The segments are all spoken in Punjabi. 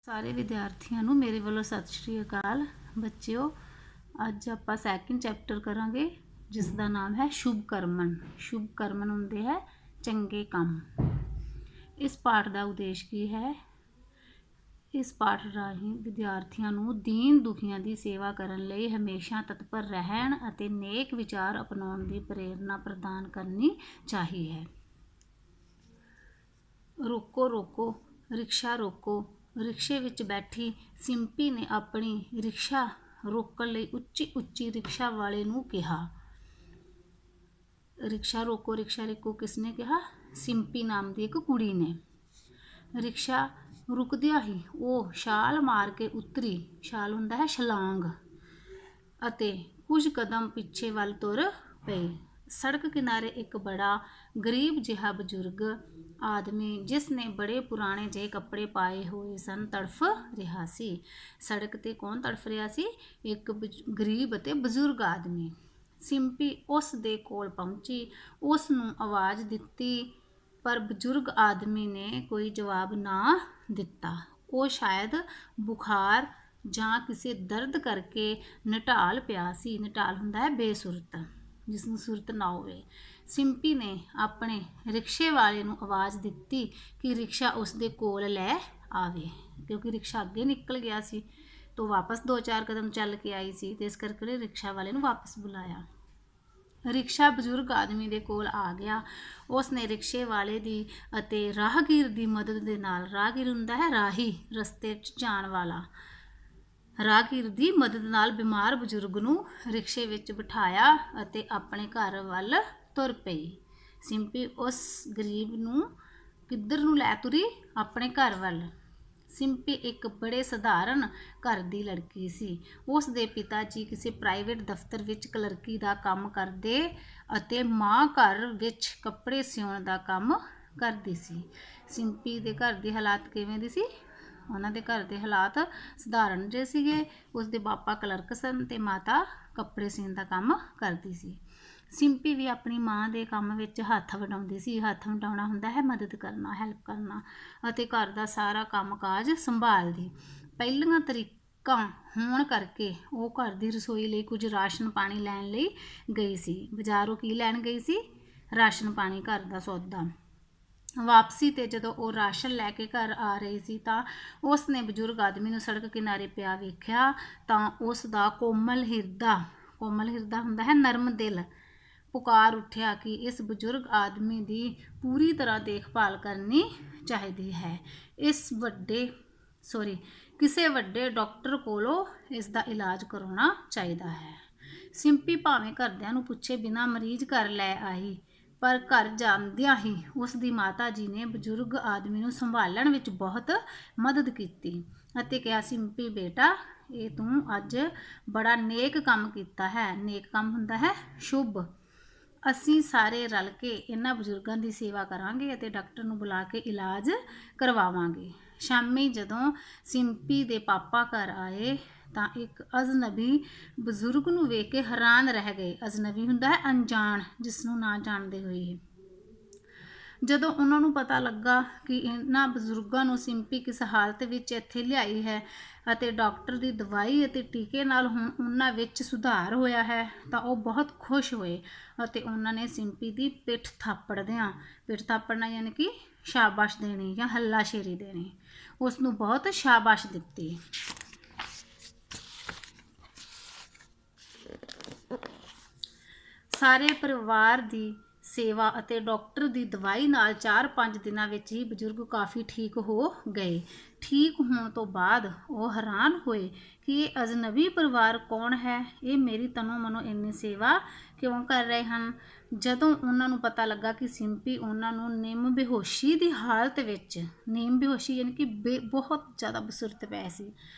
ਸਾਰੇ ਵਿਦਿਆਰਥੀਆਂ ਨੂੰ ਮੇਰੇ ਵੱਲੋਂ ਸਤਿ ਸ਼੍ਰੀ ਅਕਾਲ। ਬੱਚਿਓ, ਅੱਜ ਆਪਾਂ ਸੈਕਿੰਡ ਚੈਪਟਰ ਕਰਾਂਗੇ ਜਿਸ ਦਾ ਨਾਮ ਹੈ ਸ਼ੁਭ ਕਰਮਨ। ਸ਼ੁਭ ਕਰਮਨ ਹੁੰਦੇ ਹੈ ਚੰਗੇ ਕੰਮ। ਇਸ ਪਾਠ ਦਾ ਉਦੇਸ਼ ਕੀ ਹੈ? ਇਸ ਪਾਠ ਰਾਹੀਂ ਵਿਦਿਆਰਥੀਆਂ ਨੂੰ ਦੀਨ ਦੁਖੀਆਂ ਦੀ ਸੇਵਾ ਕਰਨ ਲਈ ਹਮੇਸ਼ਾ ਤਤਪਰ ਰਹਿਣ ਅਤੇ ਨੇਕ ਵਿਚਾਰ ਅਪਣਾਉਣ ਦੀ ਪ੍ਰੇਰਨਾ ਪ੍ਰਦਾਨ ਕਰਨੀ ਚਾਹੀਦੀ ਹੈ। ਰੋਕੋ ਰੋਕੋ ਰਿਕਸ਼ਾ ਰੋਕੋ। ਰਿਕਸ਼ੇ ਵਿੱਚ ਬੈਠੀ ਸਿੰਪੀ ਨੇ ਆਪਣੀ ਰਿਕਸ਼ਾ ਰੋਕਣ ਲਈ ਉੱਚੀ ਉੱਚੀ ਰਿਕਸ਼ਾ ਵਾਲੇ ਨੂੰ ਕਿਹਾ। ਰਿਕਸ਼ਾ ਰੋਕੋ ਕਿਸਨੇ ਕਿਹਾ? ਸਿੰਪੀ ਨਾਮ ਦੀ ਇੱਕ ਕੁੜੀ ਨੇ। ਰਿਕਸ਼ਾ ਰੁਕਦਿਆਂ ਹੀ ਉਹ ਛਾਲ ਮਾਰ ਕੇ ਉਤਰੀ। ਛਾਲ ਹੁੰਦਾ ਹੈ ਛਲਾਂਗ। ਅਤੇ ਕੁਝ ਕਦਮ ਪਿੱਛੇ ਵੱਲ ਤੁਰ ਪਈ। ਸੜਕ ਕਿਨਾਰੇ ਇੱਕ ਬੜਾ ਗਰੀਬ ਜਿਹਾ ਬਜ਼ੁਰਗ ਆਦਮੀ, ਜਿਸ ਨੇ ਬੜੇ ਪੁਰਾਣੇ ਜਿਹੇ ਕੱਪੜੇ ਪਾਏ ਹੋਏ ਸਨ, ਤੜਫ ਰਿਹਾ ਸੀ। ਸੜਕ 'ਤੇ ਕੌਣ ਤੜਫ ਰਿਹਾ ਸੀ? ਇੱਕ ਗਰੀਬ ਅਤੇ ਬਜ਼ੁਰਗ ਆਦਮੀ। ਸਿੰਪੀ ਉਸ ਦੇ ਕੋਲ ਪਹੁੰਚੀ, ਉਸ ਨੂੰ ਆਵਾਜ਼ ਦਿੱਤੀ, ਪਰ ਬਜ਼ੁਰਗ ਆਦਮੀ ਨੇ ਕੋਈ ਜਵਾਬ ਨਾ ਦਿੱਤਾ। ਉਹ ਸ਼ਾਇਦ ਬੁਖਾਰ ਜਾਂ ਕਿਸੇ ਦਰਦ ਕਰਕੇ ਨਿਢਾਲ ਪਿਆ ਸੀ। ਨਿਢਾਲ ਹੁੰਦਾ ਹੈ ਬੇਸੁਰਤ, ਜਿਸ ਨੂੰ ਸੁਰਤ ਨਾ ਹੋਵੇ। ਸਿੰਪੀ ਨੇ ਆਪਣੇ ਰਿਕਸ਼ੇ ਵਾਲੇ ਨੂੰ ਆਵਾਜ਼ ਦਿੱਤੀ ਕਿ ਰਿਕਸ਼ਾ ਉਸ ਦੇ ਕੋਲ ਲੈ ਆਵੇ, ਕਿਉਂਕਿ ਰਿਕਸ਼ਾ ਅੱਗੇ ਨਿਕਲ ਗਿਆ ਸੀ ਤਾਂ ਵਾਪਸ 2-4 ਕਦਮ ਚੱਲ ਕੇ ਆਈ ਸੀ, ਅਤੇ ਇਸ ਕਰਕੇ ਉਹਨੇ ਰਿਕਸ਼ਾ ਵਾਲੇ ਨੂੰ ਵਾਪਸ ਬੁਲਾਇਆ। ਰਿਕਸ਼ਾ ਬਜ਼ੁਰਗ ਆਦਮੀ ਦੇ ਕੋਲ ਆ ਗਿਆ। ਉਸ ਨੇ ਰਿਕਸ਼ੇ ਵਾਲੇ ਦੀ ਅਤੇ ਰਾਹਗੀਰ ਦੀ ਮਦਦ ਦੇ ਨਾਲ, ਰਾਹਗੀਰ ਹੁੰਦਾ ਹੈ ਰਾਹੀ, ਰਸਤੇ 'ਚ ਜਾਣ ਵਾਲਾ, ਰਾਹਗੀਰ ਦੀ ਮਦਦ ਨਾਲ ਬਿਮਾਰ ਬਜ਼ੁਰਗ ਨੂੰ ਰਿਕਸ਼ੇ ਵਿੱਚ ਬਿਠਾਇਆ ਅਤੇ ਆਪਣੇ ਘਰ ਵੱਲ ਤੁਰ ਪਈ। ਸਿੰਪੀ ਉਸ ਗਰੀਬ ਨੂੰ ਕਿੱਧਰ ਨੂੰ ਲੈ ਤੁਰੀ? ਆਪਣੇ ਘਰ ਵੱਲ। ਸਿੰਪੀ ਇੱਕ ਬੜੇ ਸਧਾਰਨ ਘਰ ਦੀ ਲੜਕੀ ਸੀ। ਉਸ ਦੇ ਪਿਤਾ ਜੀ ਕਿਸੇ ਪ੍ਰਾਈਵੇਟ ਦਫ਼ਤਰ ਵਿੱਚ ਕਲਰਕੀ ਦਾ ਕੰਮ ਕਰਦੇ ਅਤੇ ਮਾਂ ਘਰ ਵਿੱਚ ਕੱਪੜੇ ਸਿਉਣ ਦਾ ਕੰਮ ਕਰਦੀ ਸੀ। ਸਿੰਪੀ ਦੇ ਘਰ ਦੇ ਹਾਲਾਤ ਕਿਵੇਂ ਦੇ ਸੀ? ਉਹਨਾਂ ਦੇ ਘਰ ਦੇ ਹਾਲਾਤ ਸਧਾਰਨ ਜਿਹੇ ਸੀਗੇ। ਉਸ ਦੇ ਪਾਪਾ ਕਲਰਕ ਸਨ ਅਤੇ ਮਾਤਾ ਕੱਪੜੇ ਸਿਉਣ ਦਾ ਕੰਮ ਕਰਦੀ ਸੀ। ਸਿੰਪੀ ਵੀ ਆਪਣੀ ਮਾਂ ਦੇ ਕੰਮ ਵਿੱਚ ਹੱਥ ਵਟਾਉਂਦੀ ਸੀ। ਹੱਥ ਵਟਾਉਣਾ ਹੁੰਦਾ ਹੈ ਮਦਦ ਕਰਨਾ, ਹੈਲਪ ਕਰਨਾ, ਅਤੇ ਘਰ ਦਾ ਸਾਰਾ ਕੰਮ ਕਾਜ ਸੰਭਾਲਦੀ। ਪਹਿਲੀਆਂ ਤਰੀਕਾਂ ਹੋਣ ਕਰਕੇ ਉਹ ਘਰ ਦੀ ਰਸੋਈ ਲਈ ਕੁਝ ਰਾਸ਼ਨ ਪਾਣੀ ਲੈਣ ਲਈ ਗਈ ਸੀ। ਬਾਜ਼ਾਰੋਂ ਕੀ ਲੈਣ ਗਈ ਸੀ? ਰਾਸ਼ਨ ਪਾਣੀ, ਘਰ ਦਾ ਸੌਦਾ। ਵਾਪਸੀ 'ਤੇ ਜਦੋਂ ਉਹ ਰਾਸ਼ਨ ਲੈ ਕੇ ਘਰ ਆ ਰਹੀ ਸੀ ਤਾਂ ਉਸ ਨੇ ਬਜ਼ੁਰਗ ਆਦਮੀ ਨੂੰ ਸੜਕ ਕਿਨਾਰੇ ਪਿਆ ਵੇਖਿਆ ਤਾਂ ਉਸ ਦਾ ਕੋਮਲ ਹਿਰਦਾ ਹੁੰਦਾ ਹੈ ਨਰਮ ਦਿਲ, ਪੁਕਾਰ ਉੱਠਿਆ ਕਿ ਇਸ ਬਜ਼ੁਰਗ ਆਦਮੀ ਦੀ ਪੂਰੀ ਤਰ੍ਹਾਂ ਦੇਖਭਾਲ ਕਰਨੀ ਚਾਹੀਦੀ ਹੈ। ਕਿਸੇ ਵੱਡੇ ਡਾਕਟਰ ਕੋਲੋਂ ਇਸ ਦਾ ਇਲਾਜ ਕਰਾਉਣਾ ਚਾਹੀਦਾ ਹੈ। ਸਿੰਪੀ ਭਾਵੇਂ ਘਰਦਿਆਂ ਨੂੰ ਪੁੱਛੇ ਬਿਨਾਂ ਮਰੀਜ਼ ਘਰ ਲੈ ਆਈ, ਪਰ ਘਰ ਜਾਂਦਿਆਂ ਹੀ ਉਸ ਦੀ ਮਾਤਾ ਜੀ ਨੇ ਬਜ਼ੁਰਗ ਆਦਮੀ ਨੂੰ ਸੰਭਾਲਣ ਵਿੱਚ ਬਹੁਤ ਮਦਦ ਕੀਤੀ ਅਤੇ ਕਿਹਾ, ਸਿੰਪੀ ਬੇਟਾ, ਇਹ ਤੂੰ ਅੱਜ ਬੜਾ ਨੇਕ ਕੰਮ ਕੀਤਾ ਹੈ। ਨੇਕ ਕੰਮ ਹੁੰਦਾ ਹੈ ਸ਼ੁਭ। ਅਸੀਂ ਸਾਰੇ ਰਲ ਕੇ ਇਹਨਾਂ ਬਜ਼ੁਰਗਾਂ ਦੀ ਸੇਵਾ ਕਰਾਂਗੇ ਅਤੇ ਡਾਕਟਰ ਨੂੰ ਬੁਲਾ ਕੇ ਇਲਾਜ ਕਰਵਾਵਾਂਗੇ। ਸ਼ਾਮੀ ਜਦੋਂ ਸਿੰਪੀ ਦੇ ਪਾਪਾ ਘਰ ਆਏ ਤਾਂ ਇੱਕ ਅਜਨਬੀ ਬਜ਼ੁਰਗ ਨੂੰ ਵੇਖ ਕੇ ਹੈਰਾਨ ਰਹਿ ਗਏ। ਅਜਨਬੀ ਹੁੰਦਾ ਹੈ ਅਣਜਾਣ, ਜਿਸ ਨੂੰ ਨਾ ਜਾਣਦੇ ਹੋਈਏ। ਜਦੋਂ ਉਹਨਾਂ ਨੂੰ ਪਤਾ ਲੱਗਾ ਕਿ ਇਹਨਾਂ ਬਜ਼ੁਰਗਾਂ ਨੂੰ ਸਿੰਪੀ ਕਿਸ ਹਾਲਤ ਵਿੱਚ ਇੱਥੇ ਲਿਆਈ ਹੈ ਅਤੇ ਡਾਕਟਰ ਦੀ ਦਵਾਈ ਅਤੇ ਟੀਕੇ ਨਾਲ ਹੁਣ ਉਹਨਾਂ ਵਿੱਚ ਸੁਧਾਰ ਹੋਇਆ ਹੈ, ਤਾਂ ਉਹ ਬਹੁਤ ਖੁਸ਼ ਹੋਏ ਅਤੇ ਉਹਨਾਂ ਨੇ ਸਿੰਪੀ ਦੀ ਪਿੱਠ ਥਾਪੜਨਾ ਯਾਨੀ ਕਿ ਸ਼ਾਬਾਸ਼ ਦੇਣੀ ਜਾਂ ਹੱਲਾਸ਼ੇਰੀ ਦੇਣੀ, ਉਸ ਨੂੰ ਬਹੁਤ ਸ਼ਾਬਾਸ਼ ਦਿੱਤੀ। ਸਾਰੇ ਪਰਿਵਾਰ ਦੀ ਸੇਵਾ ਅਤੇ ਡਾਕਟਰ ਦੀ ਦਵਾਈ ਨਾਲ 4-5 ਦਿਨਾਂ ਵਿੱਚ ਹੀ ਬਜ਼ੁਰਗ ਕਾਫੀ ਠੀਕ ਹੋ ਗਏ। ਠੀਕ ਹੋਣ ਤੋਂ ਬਾਅਦ ਉਹ ਹੈਰਾਨ ਹੋਏ ਕਿ ਇਹ ਅਜਨਬੀ ਪਰਿਵਾਰ ਕੌਣ ਹੈ? ਇਹ ਮੇਰੀ ਤਨੋ ਮਨੋ ਇੰਨੀ ਸੇਵਾ ਕਿਉਂ ਕਰ ਰਹੇ ਹਨ? ਜਦੋਂ ਉਹਨਾਂ ਨੂੰ ਪਤਾ ਲੱਗਾ ਕਿ ਸਿੰਪੀ ਉਹਨਾਂ ਨੂੰ ਨਿੰਮ ਬੇਹੋਸ਼ੀ ਦੀ ਹਾਲਤ ਵਿੱਚ, ਨਿੰਮ ਬੇਹੋਸ਼ੀ ਯਾਨੀ ਕਿ ਬਹੁਤ ਜ਼ਿਆਦਾ ਬਸੁਰਤ ਪਏ ਸੀ,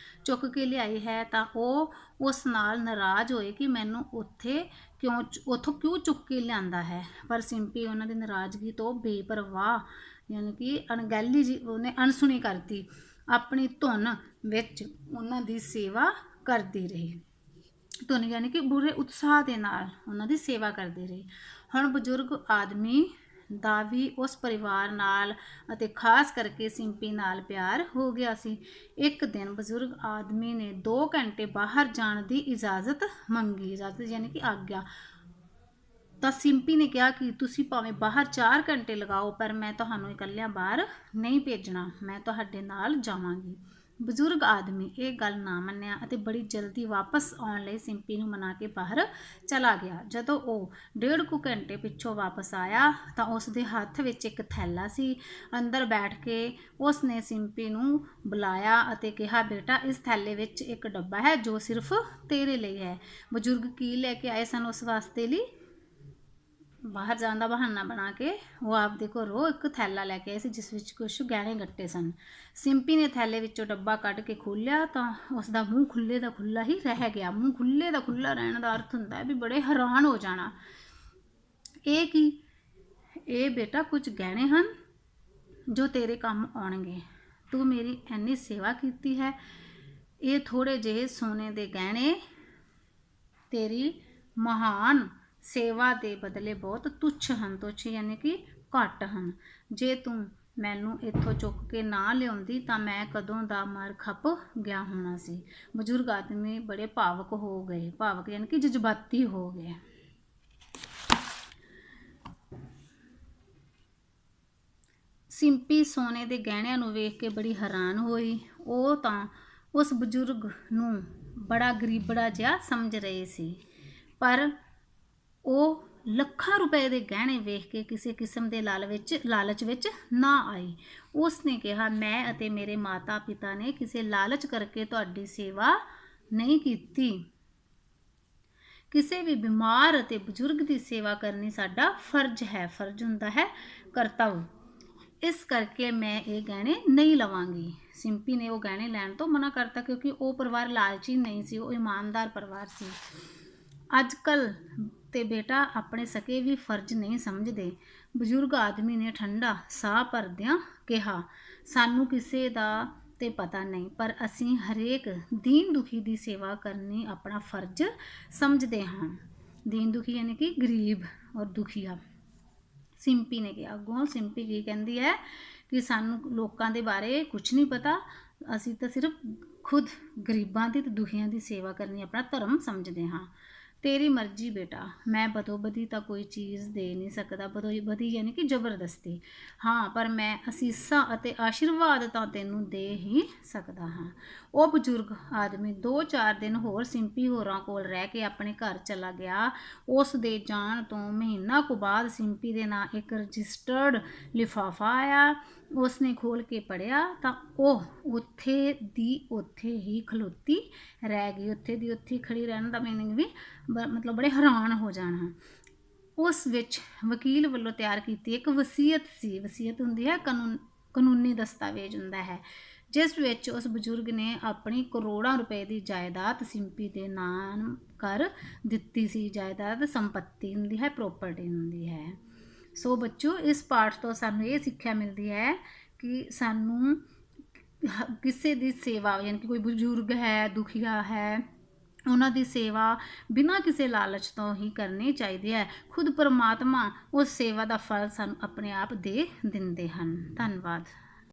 ਚੁੱਕ ਕੇ ਲਿਆਈ ਹੈ, ਤਾਂ ਉਹ ਉਸ ਨਾਲ ਨਾਰਾਜ਼ ਹੋਏ ਕਿ ਮੈਨੂੰ ਉੱਥੋਂ ਕਿਉਂ ਚੁੱਕ ਕੇ ਲਿਆਂਦਾ ਹੈ। ਪਰ ਸਿੰਪੀ ਉਹਨਾਂ ਦੀ ਨਾਰਾਜ਼ਗੀ ਤੋਂ ਬੇਪਰਵਾਹ ਯਾਨੀ ਕਿ ਅਣਗਹਿਲੀ ਜੀ, ਉਹਨੇ ਅਣਸੁਣੀ ਕਰਤੀ, ਆਪਣੀ ਧੁਨ ਵਿੱਚ ਉਹਨਾਂ ਦੀ ਸੇਵਾ ਕਰਦੀ ਰਹੀ। ਧੁਨ ਯਾਨੀ ਕਿ ਪੂਰੇ ਉਤਸ਼ਾਹ ਦੇ ਨਾਲ ਉਹਨਾਂ ਦੀ ਸੇਵਾ ਕਰਦੀ ਰਹੀ। ਹੁਣ ਬਜ਼ੁਰਗ ਆਦਮੀ ਦਾ ਵੀ ਉਸ ਪਰਿਵਾਰ ਨਾਲ ਅਤੇ ਖਾਸ ਕਰਕੇ ਸਿੰਪੀ ਨਾਲ ਪਿਆਰ ਹੋ ਗਿਆ ਸੀ। ਇੱਕ ਦਿਨ ਬਜ਼ੁਰਗ ਆਦਮੀ ਨੇ 2 ਘੰਟੇ ਬਾਹਰ ਜਾਣ ਦੀ ਇਜਾਜ਼ਤ ਮੰਗੀ। ਇਜਾਜ਼ਤ ਯਾਨੀ ਕਿ ਆਗਿਆ। ਤਾਂ ਸਿੰਪੀ ਨੇ ਕਿਹਾ ਕਿ ਤੁਸੀਂ ਭਾਵੇਂ ਬਾਹਰ 4 ਘੰਟੇ ਲਗਾਓ, ਪਰ ਮੈਂ ਤੁਹਾਨੂੰ ਇਕੱਲਿਆਂ ਬਾਹਰ ਨਹੀਂ ਭੇਜਣਾ, ਮੈਂ ਤੁਹਾਡੇ ਨਾਲ ਜਾਵਾਂਗੀ। ਬਜ਼ੁਰਗ ਆਦਮੀ ਇਹ ਗੱਲ ਨਾ ਮੰਨਿਆ ਅਤੇ ਬੜੀ ਜਲਦੀ ਵਾਪਸ ਆਉਣ ਲਈ ਸਿੰਪੀ ਨੂੰ ਮਨਾ ਕੇ ਬਾਹਰ ਚਲਾ ਗਿਆ। ਜਦੋਂ ਉਹ 1.5 ਕੁ ਘੰਟੇ ਪਿੱਛੋਂ ਵਾਪਸ ਆਇਆ ਤਾਂ ਉਸ ਦੇ ਹੱਥ ਵਿੱਚ ਇੱਕ ਥੈਲਾ ਸੀ। ਅੰਦਰ ਬੈਠ ਕੇ ਉਸ ਨੇ ਸਿੰਪੀ ਨੂੰ ਬੁਲਾਇਆ ਅਤੇ ਕਿਹਾ, ਬੇਟਾ, ਇਸ ਥੈਲੇ ਵਿੱਚ ਇੱਕ ਡੱਬਾ ਹੈ ਜੋ ਸਿਰਫ ਤੇਰੇ ਲਈ ਹੈ। ਬਜ਼ੁਰਗ ਕੀ ਲੈ ਕੇ ਆਏ ਸਨ ਉਸ ਵਾਸਤੇ ਲਈ? ਬਾਹਰ ਜਾਣ ਦਾ ਬਹਾਨਾ ਬਣਾ ਕੇ ਉਹ ਆਪਦੇ ਘਰੋਂ ਇੱਕ ਥੈਲਾ ਲੈ ਕੇ ਆਏ ਸੀ ਜਿਸ ਵਿੱਚ ਕੁਝ ਗਹਿਣੇ ਗੱਟੇ ਸਨ। ਸਿੰਪੀ ਨੇ ਥੈਲੇ ਵਿੱਚੋਂ ਡੱਬਾ ਕੱਢ ਕੇ ਖੋਲ੍ਹਿਆ ਤਾਂ ਉਸ ਦਾ ਮੂੰਹ ਖੁੱਲ੍ਹੇ ਦਾ ਖੁੱਲ੍ਹਾ ਹੀ ਰਹਿ ਗਿਆ। ਮੂੰਹ ਖੁੱਲ੍ਹੇ ਦਾ ਖੁੱਲ੍ਹਾ ਰਹਿਣ ਦਾ ਅਰਥ ਹੁੰਦਾ ਹੈ ਵੀ ਬੜੇ ਹੈਰਾਨ ਹੋ ਜਾਣਾ। ਇਹ ਕੀ? ਇਹ ਬੇਟਾ ਕੁਝ ਗਹਿਣੇ ਹਨ ਜੋ ਤੇਰੇ ਕੰਮ ਆਉਣਗੇ। ਤੂੰ ਮੇਰੀ ਇੰਨੀ ਸੇਵਾ ਕੀਤੀ ਹੈ, ਇਹ ਥੋੜ੍ਹੇ ਜਿਹੇ ਸੋਨੇ ਦੇ ਗਹਿਣੇ ਤੇਰੀ ਮਹਾਨ ਸੇਵਾ ਦੇ ਬਦਲੇ ਬਹੁਤ ਤੁੱਛ ਹਨ। ਤੁੱਛ ਯਾਨੀ ਕਿ ਘੱਟ ਹਨ। ਜੇ ਤੂੰ ਮੈਨੂੰ ਇੱਥੋਂ ਚੁੱਕ ਕੇ ਨਾ ਲਿਆਉਂਦੀ ਤਾਂ ਮੈਂ ਕਦੋਂ ਦਾ ਮਰ ਖਪ ਗਿਆ ਹੋਣਾ ਸੀ। ਬਜ਼ੁਰਗ ਆਦਮੀ ਬੜੇ ਭਾਵੁਕ ਹੋ ਗਏ। ਭਾਵੁਕ ਯਾਨੀ ਕਿ ਜਜ਼ਬਾਤੀ ਹੋ ਗਏ। ਸਿੰਪੀ ਸੋਨੇ ਦੇ ਗਹਿਣਿਆਂ ਨੂੰ ਵੇਖ ਕੇ ਬੜੀ ਹੈਰਾਨ ਹੋਈ। ਉਹ ਤਾਂ ਉਸ ਬਜ਼ੁਰਗ ਨੂੰ ਬੜਾ ਗਰੀਬੜਾ ਜਿਹਾ ਸਮਝ ਰਹੇ ਸੀ, ਪਰ ਉਹ ਲੱਖਾਂ ਰੁਪਏ ਦੇ ਗਹਿਣੇ ਵੇਖ ਕੇ ਕਿਸੇ ਕਿਸਮ ਦੇ ਲਾਲਚ ਵਿੱਚ ਨਾ ਆਈ। ਉਸ ਨੇ ਕਿਹਾ, ਮੈਂ ਅਤੇ ਮੇਰੇ ਮਾਤਾ ਪਿਤਾ ਨੇ ਕਿਸੇ ਲਾਲਚ ਕਰਕੇ ਤੁਹਾਡੀ ਸੇਵਾ ਨਹੀਂ ਕੀਤੀ। ਕਿਸੇ ਵੀ ਬਿਮਾਰ ਅਤੇ ਬਜ਼ੁਰਗ ਦੀ ਸੇਵਾ ਕਰਨੀ ਸਾਡਾ ਫਰਜ਼ ਹੈ। ਫਰਜ਼ ਹੁੰਦਾ ਹੈ ਕਰਤੱਵ। ਇਸ ਕਰਕੇ ਮੈਂ ਇਹ ਗਹਿਣੇ ਨਹੀਂ ਲਵਾਂਗੀ। ਸਿੰਪੀ ਨੇ ਉਹ ਗਹਿਣੇ ਲੈਣ ਤੋਂ ਮਨਾ ਕਰਤਾ ਕਿਉਂਕਿ ਉਹ ਪਰਿਵਾਰ ਲਾਲਚੀ ਨਹੀਂ ਸੀ, ਉਹ ਇਮਾਨਦਾਰ ਪਰਿਵਾਰ ਸੀ। ਅੱਜ ਕੱਲ੍ਹ ਤੇ ਬੇਟਾ ਆਪਣੇ ਸਕੇ ਵੀ ਫਰਜ਼ ਨਹੀਂ ਸਮਝਦੇ। ਬਜ਼ੁਰਗ ਆਦਮੀ ਨੇ ਠੰਡਾ ਸਾਹ ਭਰਦਿਆਂ ਕਿਹਾ, ਸਾਨੂੰ ਕਿਸੇ ਦਾ ਤੇ ਪਤਾ ਨਹੀਂ, ਪਰ ਅਸੀਂ ਹਰੇਕ ਦੀਨ ਦੁਖੀ ਦੀ ਸੇਵਾ ਕਰਨੀ ਆਪਣਾ ਫਰਜ਼ ਸਮਝਦੇ ਹਾਂ। ਦੀਨ ਦੁਖੀ ਯਾਨੀ ਕਿ ਗਰੀਬ ਔਰ ਦੁਖੀਆ। ਸਿੰਪੀ ਨੇ ਕਿਹਾ। ਅੱਗੋਂ ਸਿੰਪੀ ਕੀ ਕਹਿੰਦੀ ਹੈ ਕਿ ਸਾਨੂੰ ਲੋਕਾਂ ਦੇ ਬਾਰੇ ਕੁਝ ਨਹੀਂ ਪਤਾ, ਅਸੀਂ ਤਾਂ ਸਿਰਫ ਖੁਦ ਗਰੀਬਾਂ ਦੀ ਤੇ ਦੁਖੀਆਂ ਦੀ ਸੇਵਾ ਕਰਨੀ ਆਪਣਾ ਧਰਮ ਸਮਝਦੇ ਹਾਂ। ਤੇਰੀ ਮਰਜ਼ੀ ਬੇਟਾ, ਮੈਂ ਬਦੋ-ਬਦੀ ਤਾਂ ਕੋਈ ਚੀਜ਼ ਦੇ ਨਹੀਂ ਸਕਦਾ। ਬਦੋ-ਬਦੀ ਯਾਨੀ ਕਿ ਜ਼ਬਰਦਸਤੀ। ਹਾਂ, ਪਰ ਮੈਂ ਅਸੀਸਾਂ ਅਤੇ ਆਸ਼ੀਰਵਾਦ ਤਾਂ ਤੈਨੂੰ ਦੇ ਹੀ ਸਕਦਾ ਹਾਂ। ਉਹ ਬਜ਼ੁਰਗ ਆਦਮੀ 2-4 ਦਿਨ ਹੋਰ ਸਿੰਪੀ ਹੋਰਾਂ ਕੋਲ ਰਹਿ ਕੇ ਆਪਣੇ ਘਰ ਚਲਾ ਗਿਆ। ਉਸ ਦੇ ਜਾਣ ਤੋਂ ਮਹੀਨਾ ਕੁ ਬਾਅਦ ਸਿੰਪੀ ਦੇ ਨਾਂ ਇੱਕ ਰਜਿਸਟਰਡ ਲਿਫਾਫਾ ਆਇਆ। ਉਸ ਨੇ ਖੋਲ੍ਹ ਕੇ ਪੜ੍ਹਿਆ ਤਾਂ ਉਹ ਉੱਥੇ ਦੀ ਉੱਥੇ ਹੀ ਖਲੋਤੀ ਰਹਿ ਗਈ। ਉੱਥੇ ਦੀ ਉੱਥੇ ਖੜੀ ਰਹਿਣ ਦਾ ਮੀਨਿੰਗ ਵੀ ਮਤਲਬ ਬੜੇ ਹੈਰਾਨ ਹੋ ਜਾਣਾ। ਉਸ ਵਿੱਚ ਵਕੀਲ ਵੱਲੋਂ ਤਿਆਰ ਕੀਤੀ ਇੱਕ ਵਸੀਅਤ ਸੀ। ਵਸੀਅਤ ਹੁੰਦੀ ਹੈ ਕਾਨੂੰਨੀ ਦਸਤਾਵੇਜ਼ ਹੁੰਦਾ ਹੈ, ਜਿਸ ਵਿੱਚ ਉਸ ਬਜ਼ੁਰਗ ਨੇ ਆਪਣੀ ਕਰੋੜਾਂ ਰੁਪਏ ਦੀ ਜਾਇਦਾਦ ਸਿੰਪੀ ਦੇ ਨਾਮ ਕਰ ਦਿੱਤੀ ਸੀ। ਜਾਇਦਾਦ ਸੰਪੱਤੀ ਹੁੰਦੀ ਹੈ, ਪ੍ਰੋਪਰਟੀ ਹੁੰਦੀ ਹੈ। ਸੋ ਬੱਚੋ, ਇਸ ਪਾਠ ਤੋਂ ਸਾਨੂੰ ਇਹ ਸਿੱਖਿਆ ਮਿਲਦੀ ਹੈ ਕਿ ਸਾਨੂੰ ਕਿਸੇ ਦੀ ਸੇਵਾ ਯਾਨੀ ਕਿ ਕੋਈ ਬਜ਼ੁਰਗ ਹੈ, ਦੁਖੀਆ ਹੈ, ਉਹਨਾਂ ਦੀ ਸੇਵਾ ਬਿਨਾਂ ਕਿਸੇ ਲਾਲਚ ਤੋਂ ਹੀ ਕਰਨੀ ਚਾਹੀਦੀ ਹੈ। ਖੁਦ ਪਰਮਾਤਮਾ ਉਸ ਸੇਵਾ ਦਾ ਫਲ ਸਾਨੂੰ ਆਪਣੇ ਆਪ ਦੇ ਦਿੰਦੇ ਹਨ। ਧੰਨਵਾਦ।